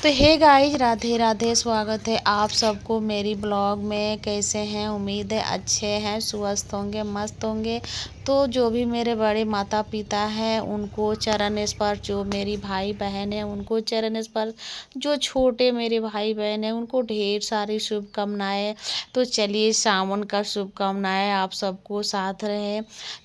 तो hey guys, Radhe Radhe. स्वागत है आप सबको मेरी ब्लॉग में। कैसे हैं? उम्मीद है अच्छे हैं, स्वस्थ होंगे, मस्त होंगे। तो जो भी मेरे बड़े माता पिता हैं उनको चरण स्पर्श, जो मेरी भाई बहन है उनको चरण स्पर्श, जो छोटे मेरे भाई बहन हैं उनको ढेर सारी शुभकामनाएं। तो चलिए, सावन का शुभकामनाएं आप सबको साथ रहे।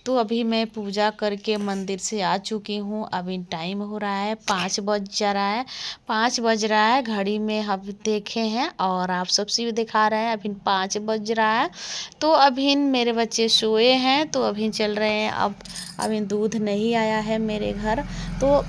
तो अभी मैं पूजा करके मंदिर से आ चुकी हूँ। अभी टाइम हो रहा है 5 बज जा रहा है, 5 बज रहा है घड़ी में हम देखे हैं और आप सबसे भी दिखा रहे हैं। अभी 5 बज रहा है। तो अभी मेरे बच्चे सोए हैं तो अभी चल रहे हैं। अब अभी दूध नहीं आया है मेरे घर, तो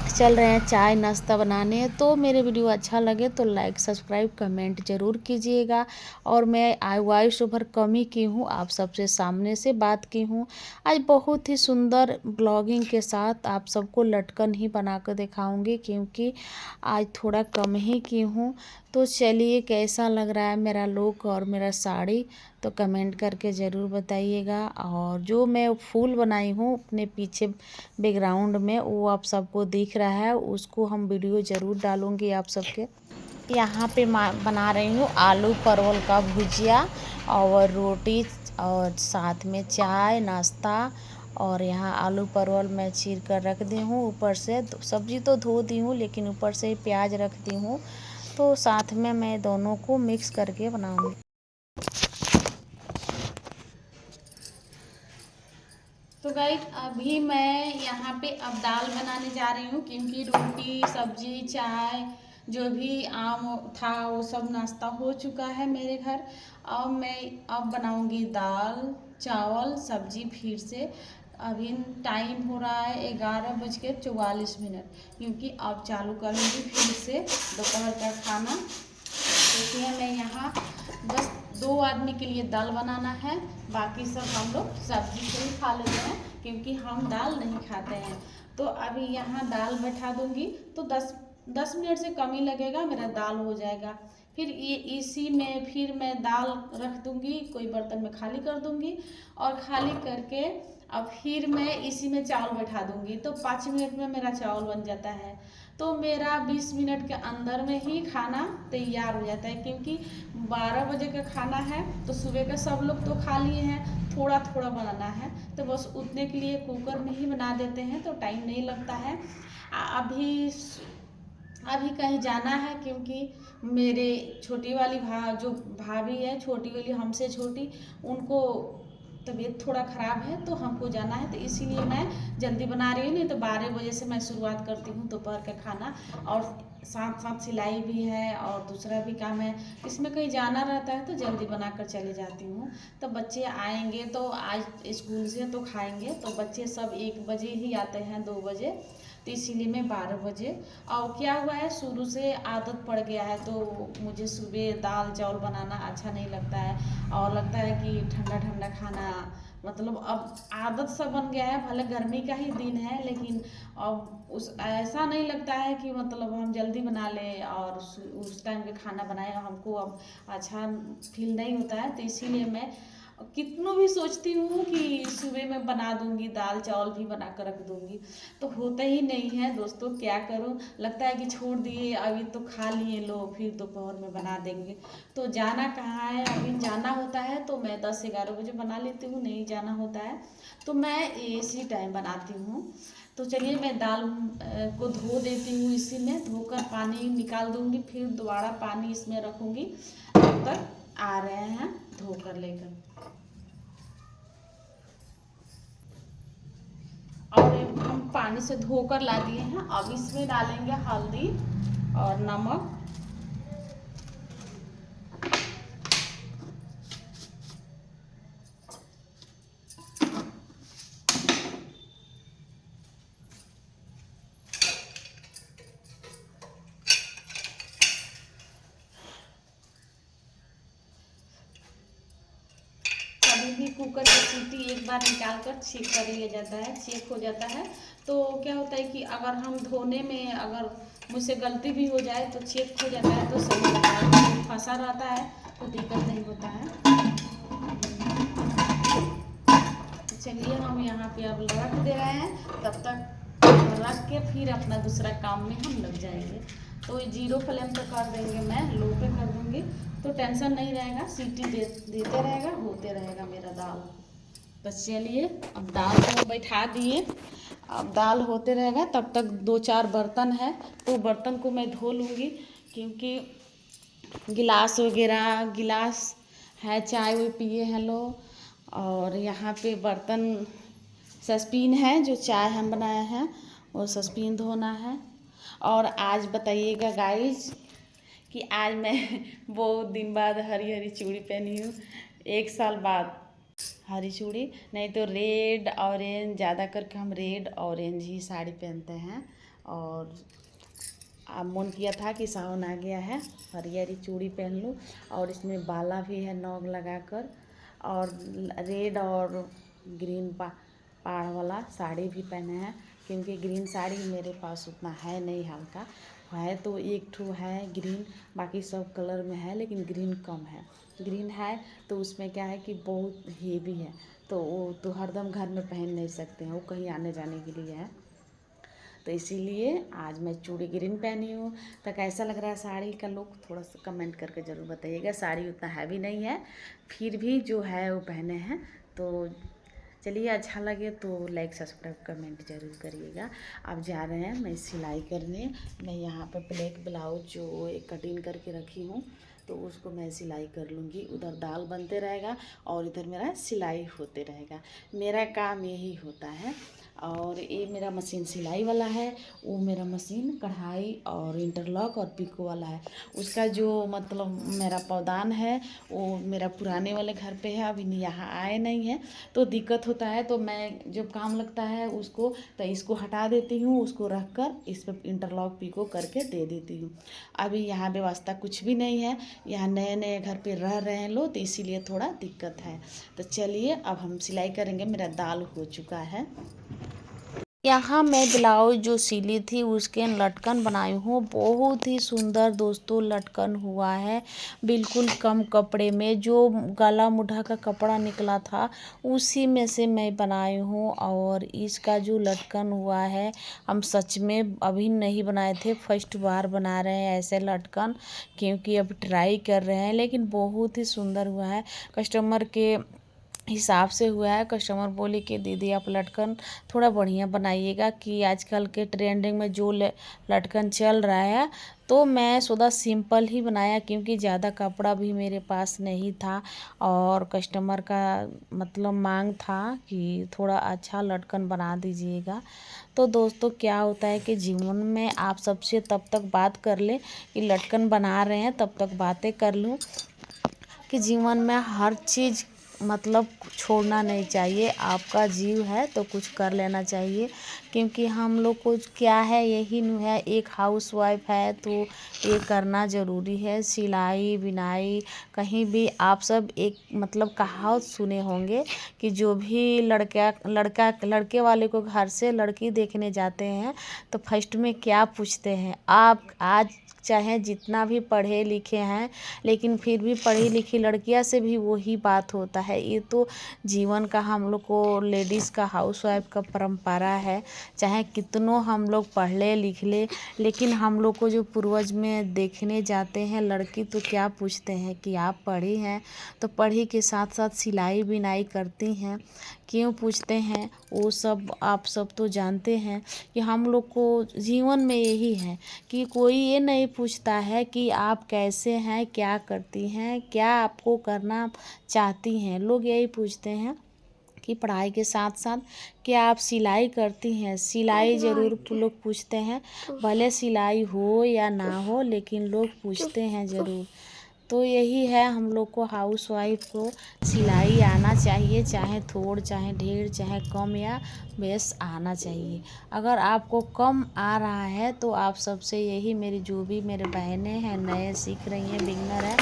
चल रहे हैं चाय नाश्ता बनाने। तो मेरे वीडियो अच्छा लगे तो लाइक सब्सक्राइब कमेंट ज़रूर कीजिएगा। और मैं वॉइस ओवर कम ही की हूँ, आप सबसे सामने से बात की हूँ। आज बहुत ही सुंदर ब्लॉगिंग के साथ आप सबको लटकन ही बना कर दिखाऊंगी, क्योंकि आज थोड़ा कम ही की हूँ। तो चलिए, कैसा लग रहा है मेरा लुक और मेरा साड़ी, तो कमेंट करके ज़रूर बताइएगा। और जो मैं फूल बनाई हूँ अपने पीछे बैकग्राउंड में, वो आप सबको दिख रहा है, उसको हम वीडियो ज़रूर डालूँगी आप सबके। यहाँ पे बना रही हूँ आलू परवल का भुजिया और रोटी, और साथ में चाय नाश्ता। और यहाँ आलू परवल मैं चीर कर रख दी हूँ। ऊपर से सब्जी तो धो दी हूँ, लेकिन ऊपर से प्याज रख दी हूँ। तो साथ में मैं दोनों को मिक्स करके बनाऊँगी। तो गाइस, अभी मैं यहाँ पे अब दाल बनाने जा रही हूँ, क्योंकि रोटी सब्जी चाय जो भी आम था वो सब नाश्ता हो चुका है मेरे घर। अब बनाऊँगी दाल चावल सब्जी फिर से। अभी टाइम हो रहा है 11:44, क्योंकि अब चालू करूँगी फिर से दोपहर का खाना। देखिए, मैं यहाँ बस 2 आदमी के लिए दाल बनाना है, बाकी सब हम लोग सब्जी से ही खा लेते हैं, क्योंकि हम दाल नहीं खाते हैं। तो अभी यहाँ दाल बैठा दूँगी, तो 10 मिनट से कम ही लगेगा, मेरा दाल हो जाएगा। फिर ये इसी में फिर मैं दाल रख दूँगी, कोई बर्तन में खाली कर दूँगी, और खाली करके अब फिर मैं इसी में चावल बैठा दूँगी। तो 5 मिनट में मेरा चावल बन जाता है। तो मेरा 20 मिनट के अंदर में ही खाना तैयार हो जाता है, क्योंकि 12 बजे का खाना है। तो सुबह का सब लोग तो खा लिए हैं, थोड़ा थोड़ा बनाना है, तो बस उतने के लिए कुकर में ही बना देते हैं, तो टाइम नहीं लगता है। अभी कहीं जाना है, क्योंकि मेरे छोटी वाली जो भाभी है, छोटी वाली हमसे छोटी, उनको तबीयत थोड़ा ख़राब है, तो हमको जाना है, तो इसीलिए मैं जल्दी बना रही हूँ। नहीं तो 12 बजे से मैं शुरुआत करती हूँ दोपहर का खाना। और साथ साथ सिलाई भी है और दूसरा भी काम है, इसमें कहीं जाना रहता है तो जल्दी बना कर चले जाती हूँ। तो बच्चे आएंगे तो आज स्कूल से तो खाएंगे, तो बच्चे सब 1 बजे ही आते हैं, 2 बजे, तो इसीलिए मैं 12 बजे। और क्या हुआ है, शुरू से आदत पड़ गया है, तो मुझे सुबह दाल चावल बनाना अच्छा नहीं लगता है, और लगता है कि ठंडा ठंडा खाना, मतलब अब आदत सा बन गया है। भले गर्मी का ही दिन है, लेकिन अब ऐसा नहीं लगता है कि मतलब हम जल्दी बना लें और उस टाइम पे खाना बनाएं, हमको अब अच्छा फील नहीं होता है। तो इसीलिए मैं कितनों भी सोचती हूँ कि सुबह में बना दूंगी, दाल चावल भी बना कर रख दूंगी, तो होता ही नहीं है दोस्तों। क्या करूँ, लगता है कि छोड़ दिए, अभी तो खा लिए, लो फिर दोपहर में बना देंगे। तो जाना कहाँ है, अभी जाना होता है तो मैं 10-11 बजे बना लेती हूँ, नहीं जाना होता है तो मैं इसी टाइम बनाती हूँ। तो चलिए, मैं दाल को धो देती हूँ, इसी में धोकर पानी निकाल दूँगी, फिर दोबारा पानी इसमें रखूँगी। तब तक आ रहे हैं धोकर लेकर। और हम पानी से धोकर ला दिए हैं। अब इसमें डालेंगे हल्दी और नमक, भी कुकर की सीटी एक बार निकाल कर चेक कर लिया जाता है, चेक हो जाता है। तो क्या होता है कि अगर हम धोने में अगर मुझसे गलती भी हो जाए तो चेक हो जाता है, तो सही रहता है। फंसा रहता है तो दिक्कत नहीं होता है। तो चलिए, हम यहाँ पे अब रख दे रहे हैं, तब तक रख के फिर अपना दूसरा काम में हम लग जाएंगे। तो 0 फ्लेम पे कर देंगे, मैं लो पे कर दूँगी तो टेंशन नहीं रहेगा, सीटी देते रहेगा, होते रहेगा मेरा दाल। बस चलिए अब दाल को बैठा दिए, अब दाल होते रहेगा तब तक 2-4 बर्तन है तो बर्तन को मैं धो लूँगी, क्योंकि गिलास वगैरह गिलास है, चाय वो पिए हैं लोग। और यहाँ पे बर्तन सस्पिन है जो चाय हम बनाए हैं वो सस्पिन धोना है। और आज बताइएगा गाइस कि आज मैं बहुत दिन बाद हरी हरी चूड़ी पहनी हूँ, 1 साल बाद हरी चूड़ी। नहीं तो रेड ऑरेंज, ज़्यादा करके हम रेड ऑरेंज ही साड़ी पहनते हैं। और अब मन किया था कि सावन आ गया है, हरी हरी चूड़ी पहन लूँ। और इसमें बाला भी है नॉग लगाकर, और रेड और ग्रीन पाड़ वाला साड़ी भी पहने हैं, क्योंकि ग्रीन साड़ी मेरे पास उतना है नहीं, हल्का है तो एक ठो है ग्रीन, बाकी सब कलर में है लेकिन ग्रीन कम है। ग्रीन है तो उसमें क्या है कि बहुत हेवी है, तो वो तो हरदम घर में पहन नहीं सकते हैं, वो कहीं आने जाने के लिए है। तो इसीलिए आज मैं चूड़ी ग्रीन पहनी हूँ। तो कैसा लग रहा है साड़ी का लुक, थोड़ा सा कमेंट करके ज़रूर बताइएगा। साड़ी उतना हैवी नहीं है, फिर भी जो है वो पहने हैं। तो चलिए, अच्छा लगे तो लाइक सब्सक्राइब कमेंट ज़रूर करिएगा। अब जा रहे हैं मैं सिलाई करने। मैं यहाँ पे ब्लैक ब्लाउज जो एक कटिंग करके रखी हूँ तो उसको मैं सिलाई कर लूँगी। उधर दाल बनते रहेगा और इधर मेरा सिलाई होते रहेगा, मेरा काम यही होता है। और ये मेरा मशीन सिलाई वाला है, वो मेरा मशीन कढ़ाई और इंटरलॉक और पिको वाला है। उसका जो मतलब मेरा पौदान है वो मेरा पुराने वाले घर पे है, अभी यहाँ आए नहीं है तो दिक्कत होता है। तो मैं जब काम लगता है उसको तो इसको हटा देती हूँ, उसको रख कर इस पर इंटरलॉक पिको करके दे देती हूँ। अभी यहाँ व्यवस्था कुछ भी नहीं है, यहाँ नए नए घर पे रह रहे हैं लोग, तो इसीलिए थोड़ा दिक्कत है। तो चलिए अब हम सिलाई करेंगे। मेरा दाल हो चुका है। यहाँ मैं ब्लाउज जो सिली थी उसके लटकन बनाई हूँ, बहुत ही सुंदर दोस्तों लटकन हुआ है। बिल्कुल कम कपड़े में जो गला मुढ़ा का कपड़ा निकला था उसी में से मैं बनाई हूँ। और इसका जो लटकन हुआ है, हम सच में अभी नहीं बनाए थे, फर्स्ट बार बना रहे हैं ऐसे लटकन, क्योंकि अब ट्राई कर रहे हैं। लेकिन बहुत ही सुंदर हुआ है, कस्टमर के हिसाब से हुआ है। कस्टमर बोले कि दीदी आप लटकन थोड़ा बढ़िया बनाइएगा, कि आजकल के ट्रेंडिंग में जो लटकन चल रहा है। तो मैं सोचा सिंपल ही बनाया, क्योंकि ज़्यादा कपड़ा भी मेरे पास नहीं था और कस्टमर का मतलब मांग था कि थोड़ा अच्छा लटकन बना दीजिएगा। तो दोस्तों क्या होता है कि जीवन में आप सबसे तब तक बात कर ले कि लटकन बना रहे हैं, तब तक बातें कर लूँ कि जीवन में हर चीज़ मतलब छोड़ना नहीं चाहिए। आपका जीव है तो कुछ कर लेना चाहिए, क्योंकि हम लोग को क्या है, यही नहीं है, एक हाउसवाइफ है तो ये करना ज़रूरी है। सिलाई बिनाई कहीं भी आप सब एक मतलब कहावत सुने होंगे कि जो भी लड़के वाले को घर से लड़की देखने जाते हैं तो फर्स्ट में क्या पूछते हैं, आप आज चाहे जितना भी पढ़े लिखे हैं लेकिन फिर भी पढ़ी लिखी लड़कियां से भी वही बात होता है। ये तो जीवन का हम लोग को लेडीज़ का हाउसवाइफ का परंपरा है। चाहे कितनों हम लोग पढ़ ले लिख ले, लेकिन हम लोग को जो पूर्वज में देखने जाते हैं लड़की तो क्या पूछते हैं कि आप पढ़ी हैं, तो पढ़ी के साथ साथ सिलाई बिनाई करती हैं, क्यों पूछते हैं वो सब आप सब तो जानते हैं। कि हम लोग को जीवन में यही है कि कोई ये नहीं पूछता है कि आप कैसे हैं, क्या करती हैं, क्या आपको करना चाहती हैं। लोग यही पूछते हैं कि पढ़ाई के साथ साथ क्या आप सिलाई करती हैं। सिलाई ज़रूर लोग पूछते हैं, भले सिलाई हो या ना हो लेकिन लोग पूछते हैं ज़रूर। तो यही है, हम लोग को हाउसवाइफ को सिलाई आना चाहिए, चाहे थोड़ चाहे ढेर चाहे कम या बेस आना चाहिए। अगर आपको कम आ रहा है तो आप सबसे यही, मेरी जो भी मेरे बहनें हैं नए सीख रही हैं, बिगनर है,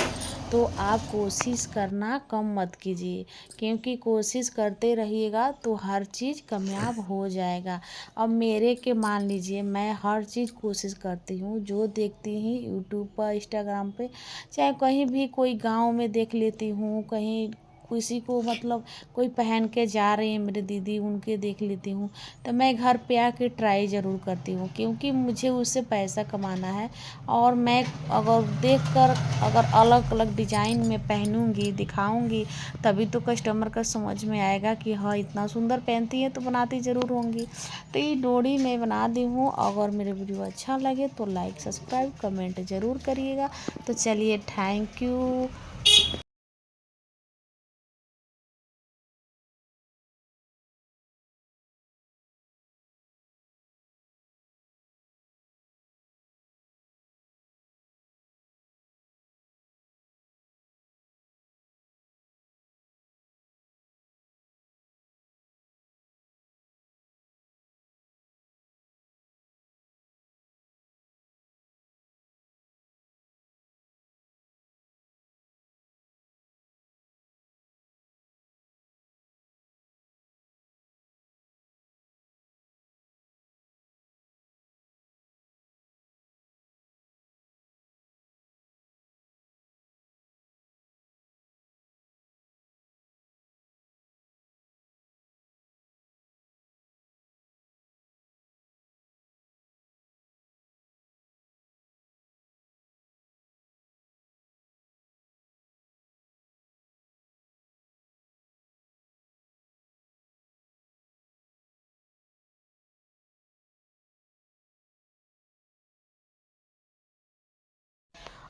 तो आप कोशिश करना कम मत कीजिए, क्योंकि कोशिश करते रहिएगा तो हर चीज़ कामयाब हो जाएगा। अब मेरे के मान लीजिए, मैं हर चीज़ कोशिश करती हूँ, जो देखती ही यूट्यूब पर इंस्टाग्राम पे, चाहे कहीं भी कोई गांव में देख लेती हूँ, कहीं किसी को मतलब कोई पहन के जा रही है मेरी दीदी, उनके देख लेती हूँ। तो मैं घर पे आके ट्राई ज़रूर करती हूँ, क्योंकि मुझे उससे पैसा कमाना है। और मैं अगर देख कर अगर अलग अलग डिज़ाइन में पहनूँगी, दिखाऊँगी, तभी तो कस्टमर का समझ में आएगा कि हाँ इतना सुंदर पहनती है, तो बनाती ज़रूर होंगी। तो ये डोरी मैं बना दी हूँ। अगर मेरे वीडियो अच्छा लगे तो लाइक सब्सक्राइब कमेंट ज़रूर करिएगा। तो चलिए, थैंक यू।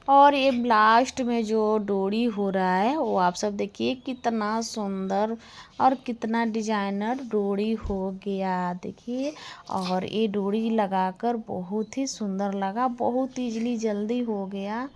और ये लास्ट में जो डोरी हो रहा है वो आप सब देखिए कितना सुंदर और कितना डिजाइनर डोरी हो गया, देखिए। और ये डोरी लगाकर बहुत ही सुंदर लगा, बहुत इजली जल्दी हो गया।